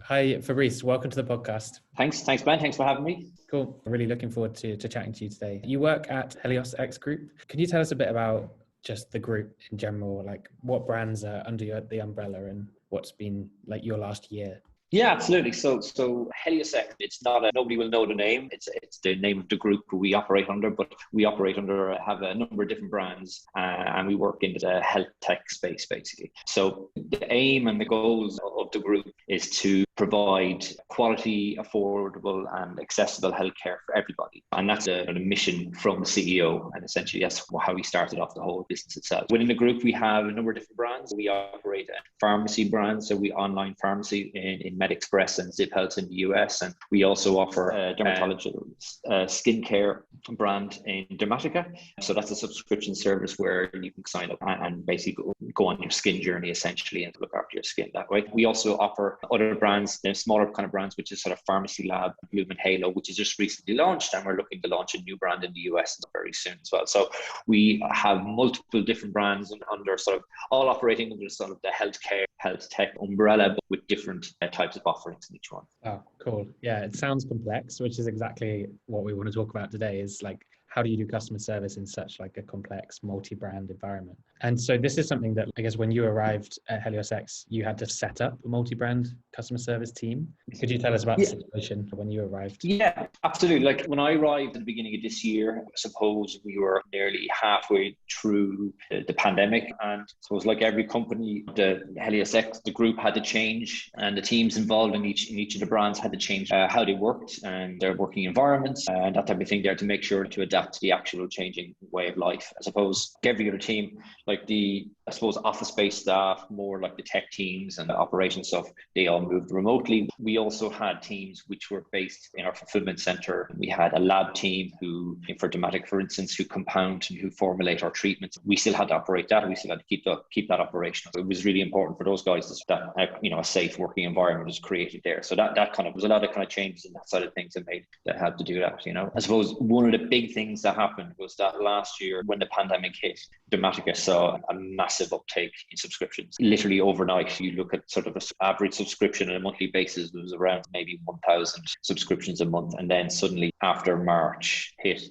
Hi, Fabrice. Welcome to the podcast. Thanks, Ben. Thanks for having me. Cool. I'm really looking forward to chatting to you today. You work at HeliosX Group. Can you tell us a bit about just the group in general, like what brands are under the umbrella and what's been like your last year? Yeah, absolutely. So HeliosX, it's not nobody will know the name. It's the name of the group we operate under, but we have a number of different brands, and we work in the health tech space, basically. So the aim and the goals of the group is to provide quality, affordable, and accessible healthcare for everybody. And that's a mission from the CEO. And essentially, that's how we started off the whole business itself. Within the group, we have a number of different brands. We operate a pharmacy brand, so we online pharmacy in MedExpress and Zip Health in the US. And we also offer a dermatological skincare brand in Dermatica. So that's a subscription service where you can sign up and basically go on your skin journey, essentially, and look after your skin that way. We also offer other brands, smaller kind of brands, which is sort of PharmacyLab, Bloom and Halo, which is just recently launched, and we're looking to launch a new brand in the US very soon as well. So we have multiple different brands under sort of all operating under sort of the healthcare, health tech umbrella, but with different types of offerings in each one. Oh, cool. Yeah, it sounds complex, which is exactly what we want to talk about today, is like, how do you do customer service in such like a complex multi-brand environment? And so this is something that I guess when you arrived at HeliosX, you had to set up a multi-brand customer service team. Could you tell us about the situation when you arrived? Yeah, absolutely. Like when I arrived at the beginning of this year, I suppose we were nearly halfway through the pandemic. And so it was like every company, the HeliosX, the group had to change, and the teams involved in each of the brands had to change how they worked and their working environments and that type of thing there to make sure to adapt to the actual changing way of life. I suppose every other team, like the office-based staff, more like the tech teams and the operations stuff, they all moved remotely. We also had teams which were based in our fulfillment center. We had a lab team who, for Dermatica, for instance, who compound and who formulate our treatments. We still had to operate that. We still had to keep that operational. It was really important for those guys that a safe working environment was created there. So that kind of was a lot of kind of changes in that side of things that had to do that. I suppose one of the big things that happened was that last year when the pandemic hit, Dermatica saw a massive uptake in subscriptions. Literally overnight, you look at sort of an average subscription on a monthly basis, it was around maybe 1,000 subscriptions a month. And then suddenly after March hit,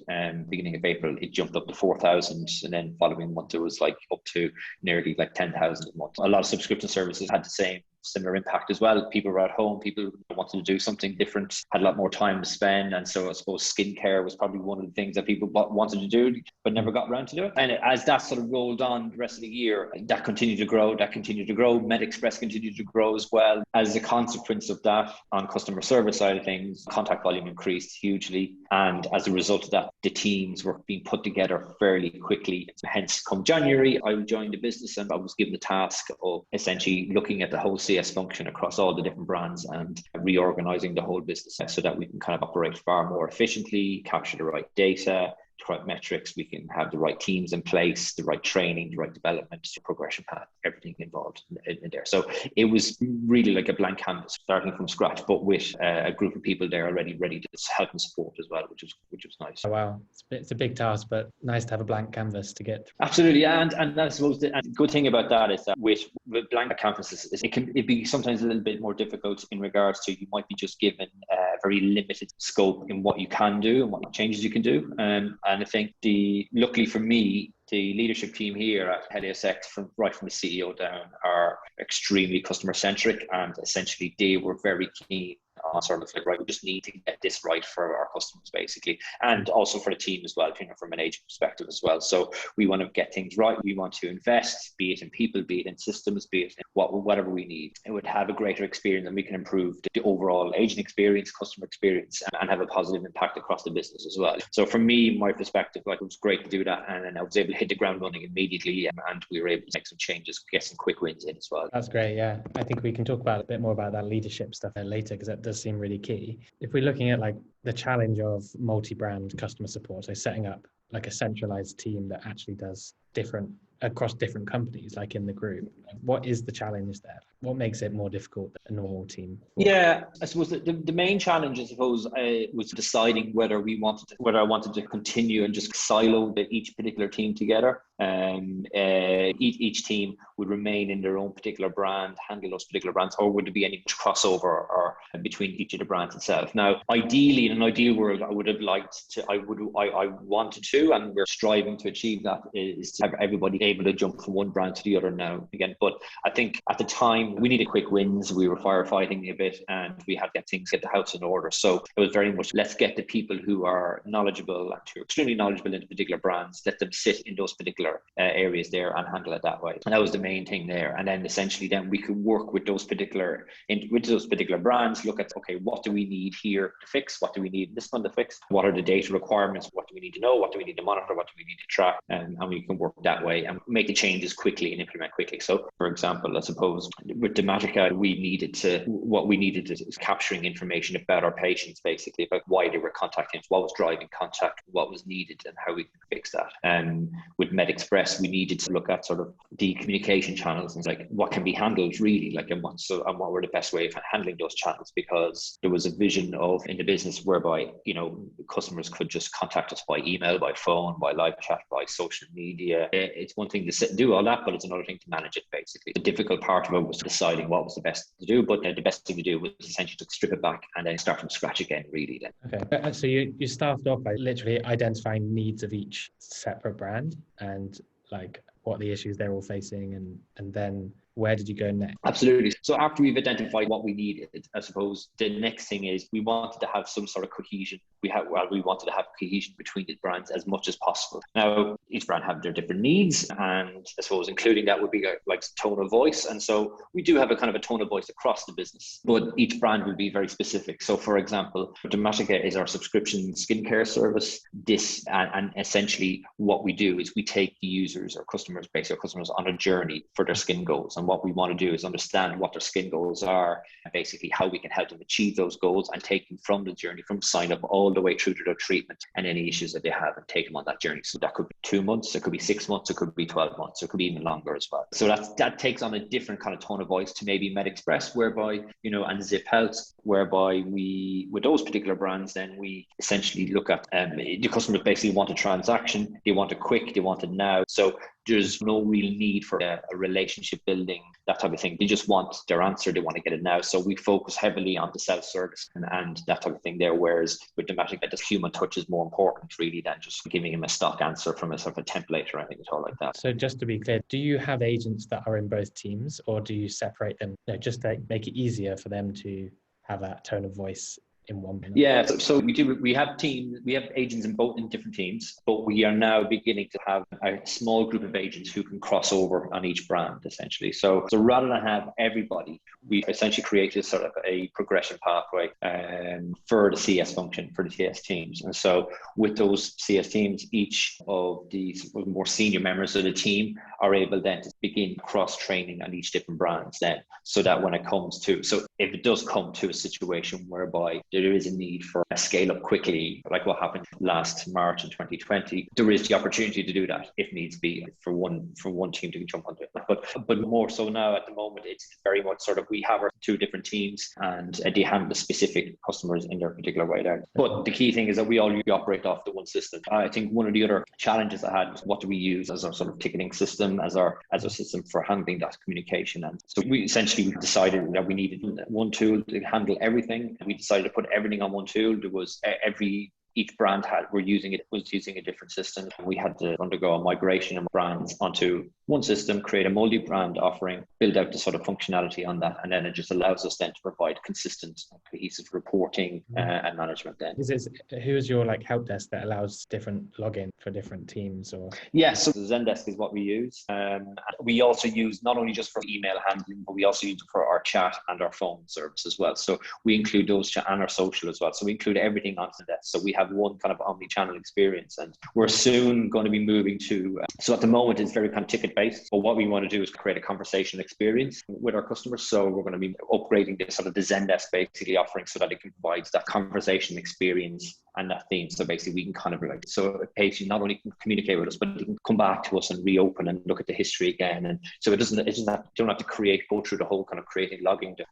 beginning of April, it jumped up to 4,000. And then following month, it was like up to nearly like 10,000 a month. A lot of subscription services had the similar impact as well. People were at home, people wanted to do something different, had a lot more time to spend. And so I suppose skincare was probably one of the things that people wanted to do, but never got around to do it. And as that sort of rolled on the rest of the year, that continued to grow. MedExpress continued to grow as well. As a consequence of that, on customer service side of things, contact volume increased hugely. And as a result of that, the teams were being put together fairly quickly. Hence, come January, I joined the business and I was given the task of essentially looking at the whole CS function across all the different brands and reorganizing the whole business so that we can kind of operate far more efficiently, capture the right data, the right metrics, we can have the right teams in place, the right training, the right development, progression path, everything involved in there. So it was really like a blank canvas, starting from scratch, but with a group of people there already ready to help and support as well, which was nice. Oh, wow, it's a big task, but nice to have a blank canvas to get through. Absolutely, and I suppose the good thing about that is that with blank canvases, it can be sometimes a little bit more difficult in regards to you might be just given a very limited scope in what you can do and what changes you can do. And I think luckily for me, the leadership team here at HeliosX, right from the CEO down, are extremely customer centric, and essentially they were very keen on sort of like, right, we just need to get this right for our customers, basically, and also for the team as well, from an age perspective as well. So we want to get things right. We want to invest, be it in people, be it in systems, be it in whatever we need. It would have a greater experience, and we can improve the overall agent experience, customer experience, and have a positive impact across the business as well. So from me, my perspective, like, it was great to do that, and I was able to hit the ground running immediately, and we were able to make some changes, get some quick wins in as well. That's great. Yeah, I think we can talk about a bit more about that leadership stuff later, because that does seem really key. If we're looking at like the challenge of multi-brand customer support, so setting up like a centralized team that actually does different across different companies, like in the group, what is the challenge there? What makes it more difficult than a normal team? Yeah, I suppose the main challenge, I suppose, was deciding whether I wanted to continue and just silo each particular team together. Each team would remain in their own particular brand, handle those particular brands, or would there be any crossover or between each of the brands itself. Now, ideally, in an ideal world, I would have liked to, I wanted to, and we're striving to achieve that, is to have everybody able to jump from one brand to the other now again. But I think at the time we needed quick wins. We were firefighting a bit, and we had to get the house in order. So it was very much, let's get the people who are knowledgeable and who are extremely knowledgeable in particular brands, let them sit in those particular areas there and handle it that way. And that was the main thing there. And then essentially then we could work with those particular brands, look at, okay, what do we need here to fix? What do we need this one to fix? What are the data requirements? What do we need to know? What do we need to monitor? What do we need to track? And we can work that way and make the changes quickly and implement quickly. So for example, I suppose with Dermatica, what we needed is capturing information about our patients, basically about why they were contacting us, what was driving contact, what was needed, and how we can fix that. And with MedExpress, we needed to look at sort of the communication channels and like what can be handled really, like, and what were the best way of handling those channels, because there was a vision of in the business whereby, you know, customers could just contact us by email, by phone, by live chat, by social media. It's one thing to sit and do all that, but it's another thing to manage it, basically. The difficult part of it was deciding what was the best to do, but the best thing to do was essentially to strip it back and then start from scratch again, really then. Okay, so you started off by literally identifying needs of each separate brand and like what the issues they're all facing, and then where did you go next? Absolutely. So after we've identified what we needed, I suppose the next thing is we wanted to have some sort of cohesion. We wanted to have cohesion between the brands as much as possible. Now, each brand have their different needs, and I suppose including that would be like tone of voice. And so we do have a kind of a tone of voice across the business, but each brand will be very specific. So for example, Dermatica is our subscription skincare service. And essentially what we do is we take the users or customers, basically our customers, on a journey for their skin goals. And what we want to do is understand what their skin goals are and basically how we can help them achieve those goals and take them from the journey, from sign up all the way through to their treatment and any issues that they have, and take them on that journey. So that could be 2 months, it could be 6 months, it could be 12 months, it could be even longer as well. So that takes on a different kind of tone of voice to maybe MedExpress, whereby, you know, and Zip Health, whereby we, with those particular brands, then we essentially look at the customers basically want a transaction, they want it quick, they want it now. So there's no real need for a relationship building, that type of thing. They just want their answer, they want to get it now. So we focus heavily on the self-service and that type of thing there, whereas with Dermatica, the human touch is more important really than just giving him a stock answer from a sort of a template or anything at all like that. So just to be clear, do you have agents that are in both teams, or do you separate them, just to make it easier for them to have that tone of voice in one? Yeah, so we have agents in different teams, but we are now beginning to have a small group of agents who can cross over on each brand essentially. So rather than have everybody, we essentially created sort of a progression pathway for the CS function, for the CS teams. And so with those CS teams, each of these more senior members of the team are able then to begin cross training on each different brands then, so that when it comes to, so if it does come to a situation whereby there is a need for a scale up quickly, like what happened last March in 2020, there is the opportunity to do that if needs be for one team to jump onto it. But more so now at the moment, it's very much sort of, we have our two different teams and they handle the specific customers in their particular way there. But the key thing is that we all operate off the one system. I think one of the other challenges I had was, what do we use as our sort of ticketing system, as our system for handling that communication? And so we essentially decided that we needed one tool to handle everything. We decided to put everything on one tool. There was each brand was using a different system. We had to undergo a migration of brands onto one system, create a multi-brand offering, build out the sort of functionality on that, and then it just allows us then to provide consistent, cohesive reporting and management then. Who is your like help desk that allows different login for different teams? Or yeah, so Zendesk is what we use. We also use not only just for email handling, but we also use it for our chat and our phone service as well. So we include those and our social as well. So we include everything on Zendesk. So we have one kind of omni-channel experience, and we're soon going to be moving to, so at the moment it's very kind of ticket based, but what we want to do is create a conversation experience with our customers. So we're going to be upgrading the Zendesk basically offering so that it can provide that conversation experience and that theme. So basically we can kind of like, so a patient not only can communicate with us, but they can come back to us and reopen and look at the history again. And so you don't have to go through the whole kind of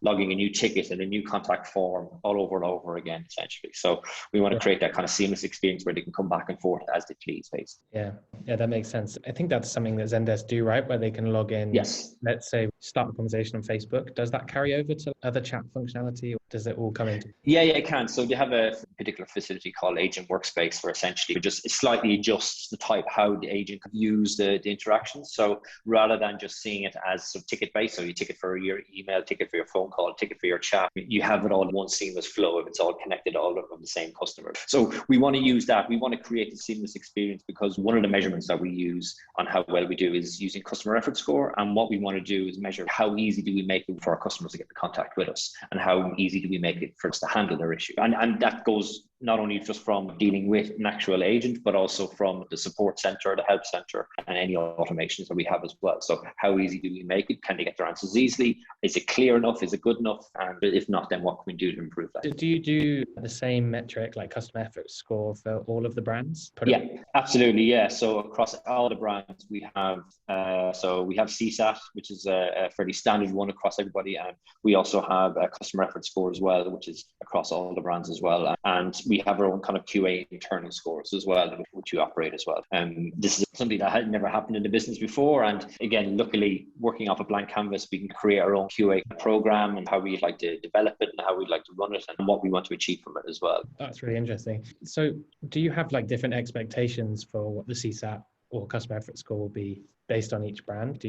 logging a new ticket and a new contact form all over and over again, essentially. So we want to create that kind of seamless experience where they can come back and forth as they please, basically. Yeah, that makes sense. I think that's something that Zendesk do, right? Where they can log in. Yes. Let's say start a conversation on Facebook. Does that carry over to other chat functionality, or does it all come into? Yeah, it can. So they have a particular facility called Agent Workspace, where essentially it slightly adjusts the type how the agent can use the interactions. So rather than just seeing it as sort of ticket based, so you ticket for your email, ticket for your phone call, ticket for your chat, you have it all in one seamless flow if it's all connected all of the same customer. So we want to use that. We want to create a seamless experience, because one of the measurements that we use on how well we do is using customer reference score. And what we want to do is measure how easy do we make it for our customers to get in contact with us, and how easy do we make it for us to handle their issue. And that goes not only just from dealing with an actual agent, but also from the support center, the help center, and any automations that we have as well. So how easy do we make it? Can they get their answers easily? Is it clear enough? Is it good enough? And if not, then what can we do to improve that? Do you do the same metric, like customer effort score, for all of the brands? Yeah, absolutely. Yeah. So across all the brands, we have CSAT, which is a fairly standard one across everybody. And we also have a customer effort score as well, which is across all the brands as well. And we have our own kind of QA internal scores as well, which we operate as well. And this is something that had never happened in the business before. And again, luckily, working off a blank canvas, we can create our own QA program and how we'd like to develop it and how we'd like to run it and what we want to achieve from it as well. That's really interesting. So do you have like different expectations for what the CSAT or customer effort score will be based on each brand?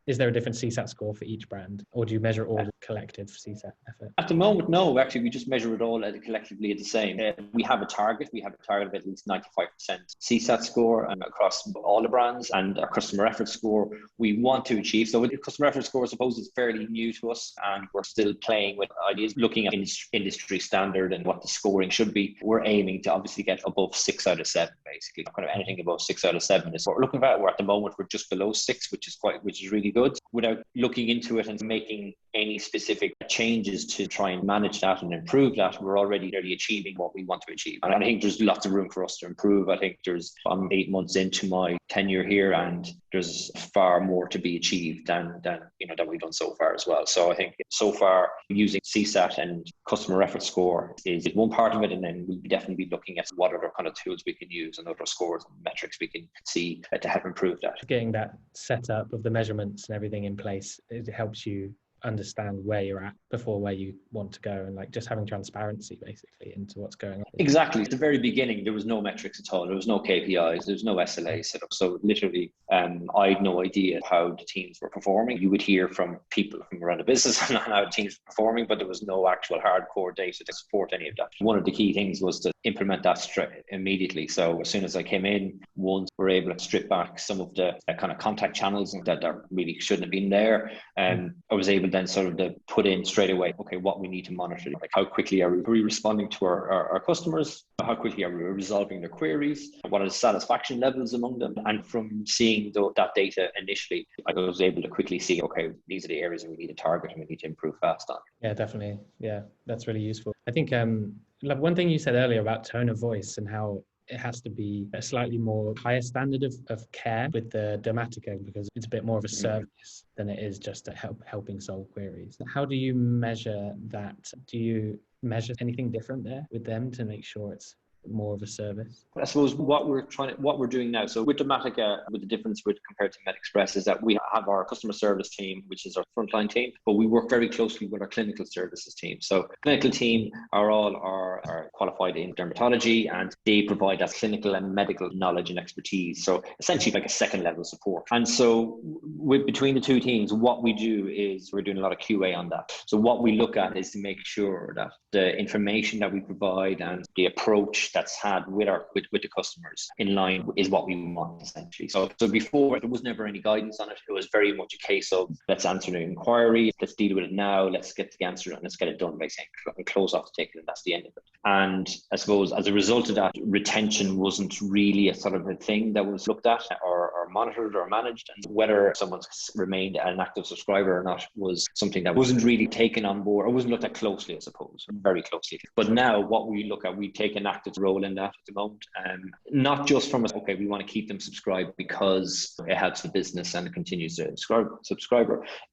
Is there a different CSAT score for each brand, or do you measure all the collective CSAT effort? At the moment, no. Actually, we just measure it all collectively at the same. We have a target. We have a target of at least 95% CSAT score across all the brands, and our customer effort score we want to achieve. So with the customer effort score, I suppose it's fairly new to us, and we're still playing with ideas, looking at industry standard and what the scoring should be. We're aiming to obviously get above 6 out of 7, basically. Kind of anything above 6 out of 7 is what we're looking at. We're at the moment, we're just below 6, which is really good. Without looking into it and making any specific changes to try and manage that and improve that, we're already nearly achieving what we want to achieve. And I think there's lots of room for us to improve. I think I'm 8 months into my tenure here, and there's far more to be achieved than we've done so far as well. So I think so far using CSAT and customer effort score is one part of it, and then we'll definitely be looking at what other kind of tools we can use and other scores and metrics we can see to help improve that. Getting that setup of the measurements and everything in place, it helps you understand where you're at before where you want to go, and like just having transparency basically into what's going on. Exactly. At the very beginning, there was no metrics at all. There was no KPIs. There was no SLA set up. So literally, I had no idea how the teams were performing. You would hear from people from around the business on how the teams were performing, but there was no actual hardcore data to support any of that. One of the key things was to implement that immediately. So as soon as I came in, once we're able to strip back some of the kind of contact channels that really shouldn't have been there, I was able then sort of to put in straight away, okay, what we need to monitor, like how quickly are we responding to our customers, how quickly are we resolving their queries, what are the satisfaction levels among them. And from seeing that data initially, I was able to quickly see, okay, these are the areas we need to target and we need to improve fast on. Yeah, definitely. Yeah, that's really useful. I think like one thing you said earlier about tone of voice and how it has to be a slightly more higher standard of care with the Dermatica, because it's a bit more of a service than it is just helping solve queries. How do you measure that? Do you measure anything different there with them to make sure it's more of a service? I suppose what we're doing now, so with Dermatica, with the difference compared to MedExpress, is that we have our customer service team, which is our frontline team, but we work very closely with our clinical services team. So clinical team are qualified in dermatology, and they provide that clinical and medical knowledge and expertise. So essentially like a second level support. And so between the two teams, what we do is we're doing a lot of QA on that. So what we look at is to make sure that the information that we provide and the approach that's had with the customers in line is what we want, essentially. So before, there was never any guidance on it. It was very much a case of, let's answer an inquiry, let's deal with it now, let's get the answer and let's get it done by saying and close off the ticket, and that's the end of it. And I suppose as a result of that, retention wasn't really a sort of a thing that was looked at or monitored or managed, and whether someone's remained an active subscriber or not was something that wasn't really taken on board or wasn't looked at closely, I suppose, very closely. But now what we look at, we take an active role in that at the moment. Not just from okay, we want to keep them subscribed because it helps the business and it continues to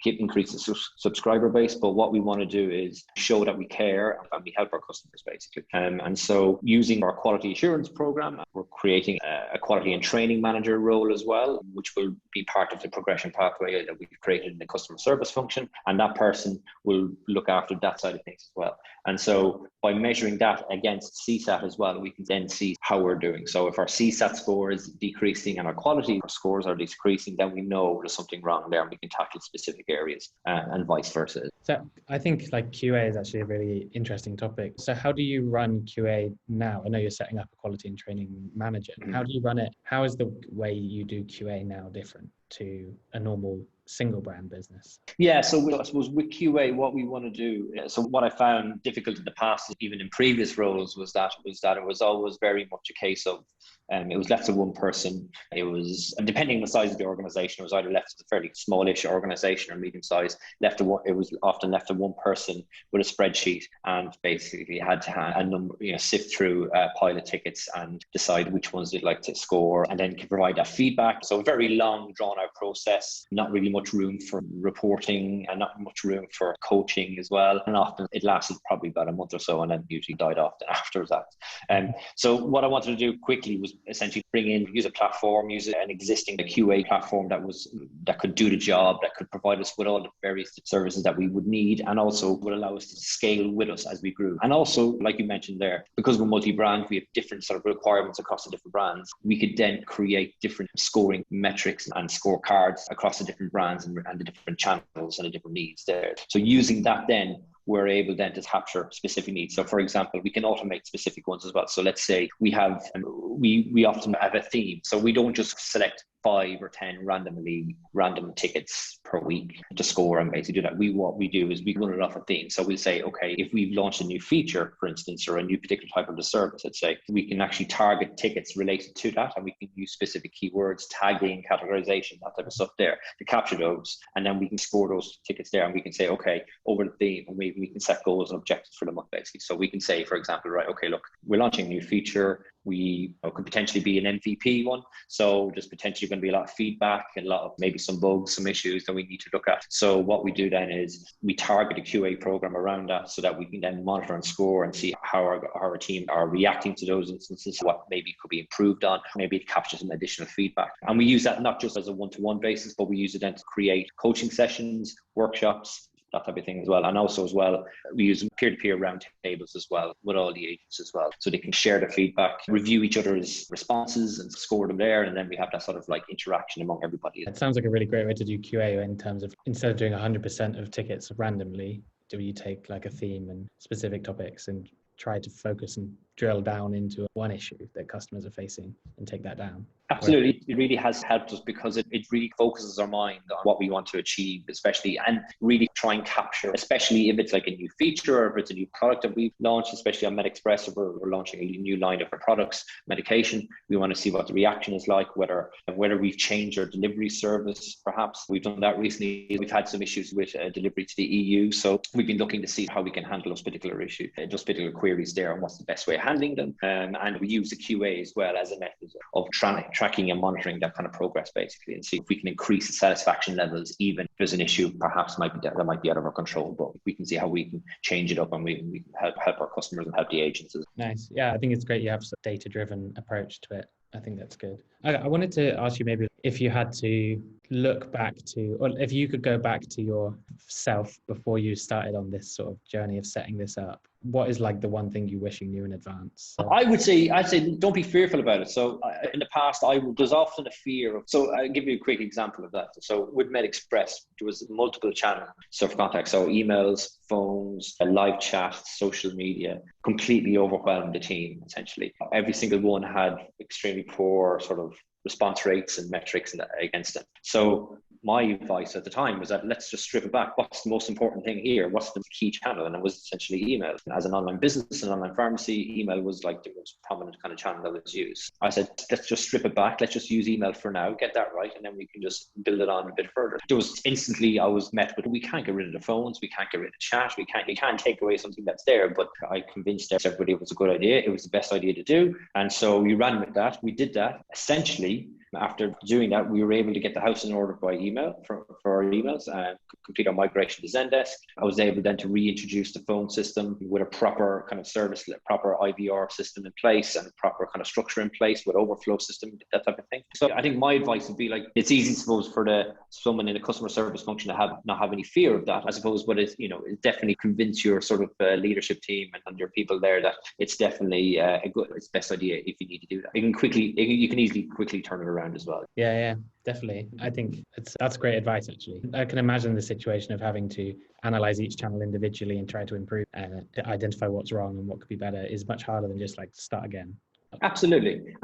keep increase the subscriber base. But what we want to do is show that we care and we help our customers basically. And so using our quality assurance program, we're creating a quality and training manager role as well, which will be part of the progression pathway that we've created in the customer service function. And that person will look after that side of things as well. And so by measuring that against CSAT as well, we can then see how we're doing. So if our CSAT score is decreasing and our quality scores are decreasing, then we know there's something wrong there and we can tackle specific areas and vice versa. So I think like QA is actually a really interesting topic. So how do you run QA now? I know you're setting up a quality and training manager. How do you run it? How is the way you do QA now different to a normal single brand business? Yeah, so I suppose with QA, what we want to do, so what I found difficult in the past, even in previous roles, was that it was always very much a case of it was left to one person. It was, and depending on the size of the organization, it was either left to a fairly smallish organization or medium size. It was often left to one person with a spreadsheet and basically had to have a number, sift through a pile of tickets and decide which ones they'd like to score, and then provide that feedback. So a very long, drawn-out process. Not really much room for reporting and not much room for coaching as well. And often it lasted probably about a month or so and then usually died off after that. So what I wanted to do quickly was essentially use an existing QA platform that could do the job, that could provide us with all the various services that we would need, and also would allow us to scale with us as we grew. And also, like you mentioned there, because we're multi-brand, we have different sort of requirements across the different brands. We could then create different scoring metrics and scorecards across the different brands and the different channels and the different needs there. So using that then, we're able then to capture specific needs. So for example, we can automate specific ones as well. So let's say we often have a theme. So we don't just select 5 or 10 random tickets per week to score and basically do that. What we do is we run it off a theme. So we'll say, okay, if we've launched a new feature, for instance, or a new particular type of the service, let's say, we can actually target tickets related to that, and we can use specific keywords, tagging, categorization, that type of stuff there to capture those. And then we can score those tickets there, and we can say, okay, over the theme, and maybe we can set goals and objectives for the month basically. So we can say, for example, right, okay, look, we're launching a new feature. We could potentially be an MVP one. So there's potentially going to be a lot of feedback and a lot of maybe some bugs, some issues that we need to look at. So what we do then is we target a QA program around that so that we can then monitor and score and see how our team are reacting to those instances, what maybe could be improved on, maybe it captures some additional feedback. And we use that not just as a one-to-one basis, but we use it then to create coaching sessions, workshops, that type of thing as well. And also as well, we use peer-to-peer round tables as well with all the agents as well. So they can share the feedback, review each other's responses and score them there. And then we have that sort of like interaction among everybody. It sounds like a really great way to do QA in terms of instead of doing 100% of tickets randomly, do you take like a theme and specific topics and try to focus and drill down into one issue that customers are facing and take that down? Absolutely. It really has helped us because it really focuses our mind on what we want to achieve, especially, and really try and capture, especially if it's like a new feature or if it's a new product that we've launched, especially on MedExpress, if we're launching a new line of our products, medication. We want to see what the reaction is like, whether we've changed our delivery service. Perhaps we've done that recently. We've had some issues with delivery to the EU. So we've been looking to see how we can handle those particular issues, those particular queries there, and what's the best way of handling them. And we use the QA as well as a method of tracking and monitoring that kind of progress basically, and see if we can increase the satisfaction levels even if there's an issue perhaps that might be out of our control, but we can see how we can change it up and we can help our customers and help the agents. Nice. Yeah, I think it's great you have a data-driven approach to it. I think that's good. I wanted to ask you maybe if you had to look back to, or if you could go back to yourself before you started on this sort of journey of setting this up, what is like the one thing you wish you knew in advance? I'd say don't be fearful about it. So in the past, there's often a fear of, so I'll give you a quick example of that. So with MedExpress, there was multiple channels of contact. So emails, phones, live chat, social media, completely overwhelmed the team, essentially. Every single one had extremely poor sort of response rates and metrics against it. So my advice at the time was that let's just strip it back. What's the most important thing here? What's the key channel? And it was essentially email. As an online business and online pharmacy, email was like the most prominent kind of channel that was used. I said, let's just strip it back. Let's just use email for now, get that right, and then we can just build it on a bit further. There was instantly, I was met with, we can't get rid of the phones, we can't get rid of chat, you can't take away something that's there. But I convinced everybody it was a good idea. It was the best idea to do. And so we ran with that. We did that. Essentially, after doing that, we were able to get the house in order by email for our emails and complete our migration to Zendesk. I was able then to reintroduce the phone system with a proper kind of service, proper IVR system in place and proper kind of structure in place with overflow system, that type of thing. So I think my advice would be like, it's easy, I suppose, for someone in a customer service function to not have any fear of that, I suppose, but it's, it's definitely convince your sort of leadership team and your people there that it's definitely it's the best idea if you need to do that. You can easily quickly turn it around as well. Yeah, definitely. I think that's great advice, actually. I can imagine the situation of having to analyze each channel individually and try to improve and identify what's wrong and what could be better is much harder than just like start again. Absolutely.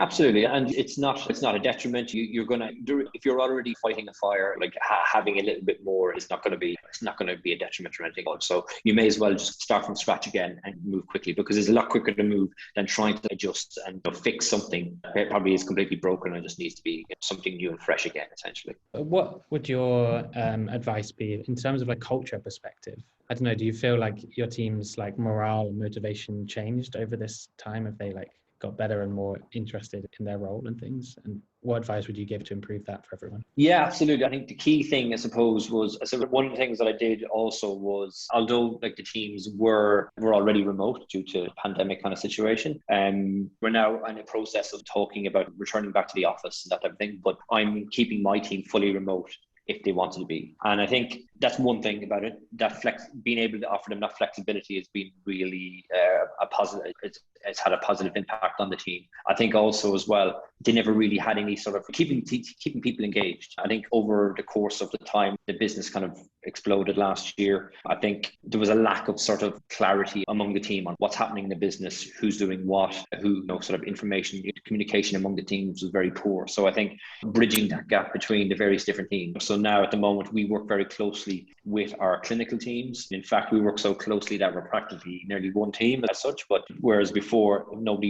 And it's not a detriment. You're gonna, if you're already fighting a fire, like having a little bit more is not going to be a detriment or anything else. So you may as well just start from scratch again and move quickly, because it's a lot quicker to move than trying to adjust and fix something that probably is completely broken and just needs to be something new and fresh again, essentially. What would your advice be in terms of like culture perspective? I don't know, do you feel like your team's like morale and motivation changed over this time? Have they like got better and more interested in their role and things? And what advice would you give to improve that for everyone? Yeah, absolutely. I think the key thing, I suppose, was one of the things that I did also was, although like the teams were already remote due to the pandemic kind of situation, we're now in a process of talking about returning back to the office and that type of thing. But I'm keeping my team fully remote if they wanted to be. And I think that's one thing about it, that being able to offer them that flexibility has been really a positive, it's had a positive impact on the team. I think also as well, they never really had any sort of keeping people engaged. I think over the course of the time, the business kind of exploded last year. I think there was a lack of sort of clarity among the team on what's happening in the business, who's doing what, sort of information, communication among the teams was very poor. So I think bridging that gap between the various different teams. So now at the moment, we work very closely with our clinical teams. In fact, we work so closely that we're practically nearly one team as such, but whereas before nobody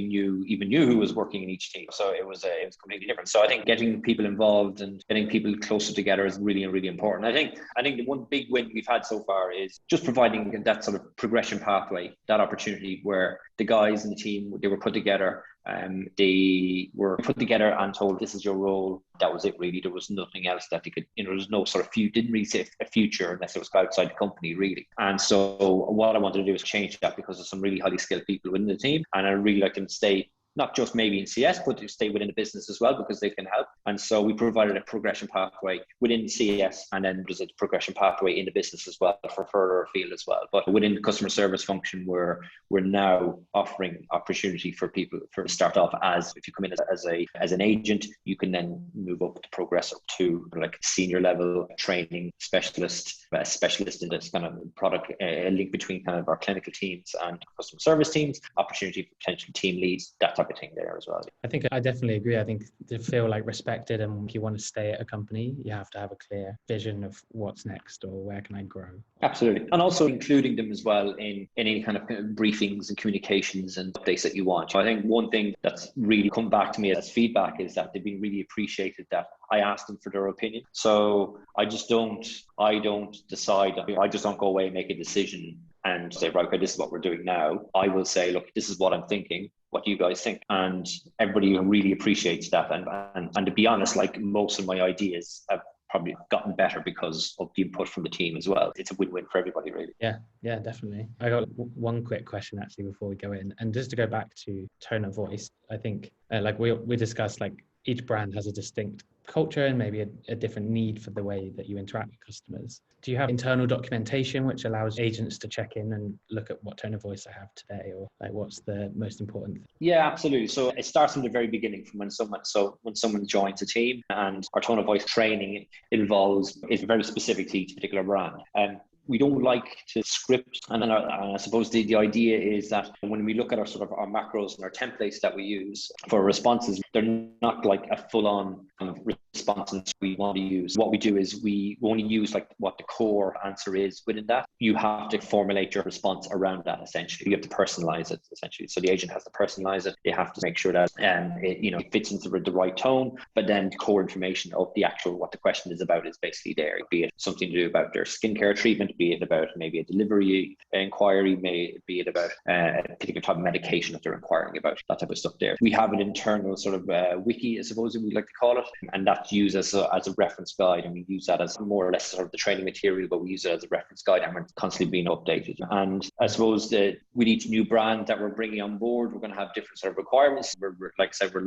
even knew who was working in each team. So it was completely different. So I think getting people involved and getting people closer together is really, really important. I think the one big win we've had so far is just providing that sort of progression pathway, that opportunity where the guys in the team, they were put together and and told, this is your role. That was it, really. There was nothing else that they could, there was no sort of didn't really see a future unless it was outside the company, really. And so what I wanted to do is change that, because there's some really highly skilled people within the team, and I really like them to stay not just maybe in CS, but to stay within the business as well, because they can help. And so we provided a progression pathway within CS, and then there's a progression pathway in the business as well for further afield as well. But within the customer service function, we're now offering opportunity for people to start off as, if you come in as an agent, you can then move up to progress up to like senior level training specialist, a specialist in this kind of product, a link between kind of our clinical teams and customer service teams, opportunity for potential team leads, that type of thing there as well. I think I definitely agree. I think to feel like respected, and if you want to stay at a company, you have to have a clear vision of what's next or where can I grow. Absolutely. And also including them as well in any kind of briefings and communications and updates that you want. So I think one thing that's really come back to me as feedback is that they've been really appreciated that I asked them for their opinion. So I don't decide, I just don't go away and make a decision and say, right, okay, this is what we're doing now. I will say, look, this is what I'm thinking. What do you guys think? And everybody really appreciates that. And to be honest, like most of my ideas have probably gotten better because of the input from the team as well. It's a win-win for everybody, really. Yeah, definitely. I got one quick question actually before we go in, and just to go back to tone of voice, I think like we discussed, like each brand has a distinct culture and maybe a different need for the way that you interact with customers. Do you have internal documentation which allows agents to check in and look at what tone of voice I have today, or like what's the most important thing? Yeah, absolutely. So it starts from the very beginning, from when someone joins a team, and our tone of voice training is very specific to each particular brand. And we don't like to script, and I suppose the idea is that when we look at our macros and our templates that we use for responses, they're not like a full-on kind of response we want to use. What we do is we only use like what the core answer is within that. You have to formulate your response around that essentially. You have to personalize it essentially. So the agent has to personalize it. They have to make sure that it fits into the right tone, but then the core information of the actual what the question is about is basically there. Be it something to do about their skincare treatment, be it about maybe a delivery inquiry, may be it about a particular type of medication that they're inquiring about, that type of stuff there. We have an internal sort of wiki, I suppose we like to call it, and that's used as a reference guide, and we use that as more or less sort of the training material, but we use it as a reference guide, and we're constantly being updated. And I suppose that with each new brand that we're bringing on board, we're going to have different sort of requirements. Like I said, we've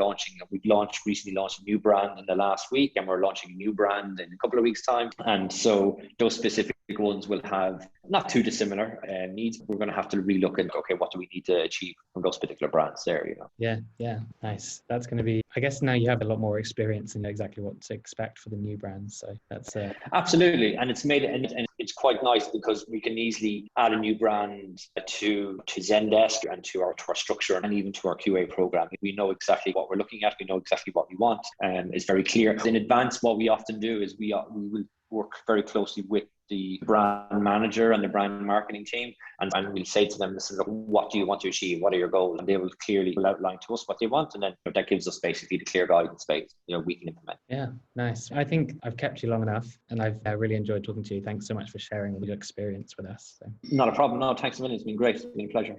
recently launched a new brand in the last week, and we're launching a new brand in a couple of weeks' time. And so those specific ones will have not too dissimilar needs. We're going to have to relook at, okay, what do we need to achieve from those particular brands there, Yeah, nice. That's going to be, I guess now you have a lot more experience in exactly what to expect for the new brands. So that's absolutely. And it's made it, and it's quite nice because we can easily add a new brand to Zendesk and to our structure and even to our QA program. We know exactly what we're looking at. We know exactly what we want. It's very clear. In advance, what we often do is we will work very closely with the brand manager and the brand marketing team, and we'll say to them, listen, look, what do you want to achieve? What are your goals? And they will clearly outline to us what they want, and then that gives us basically the clear guidance space we can implement. Yeah, nice. I think I've kept you long enough, and I've really enjoyed talking to you. Thanks so much for sharing your experience with us. So. Not a problem. No, thanks a million. It's been great. It's been a pleasure.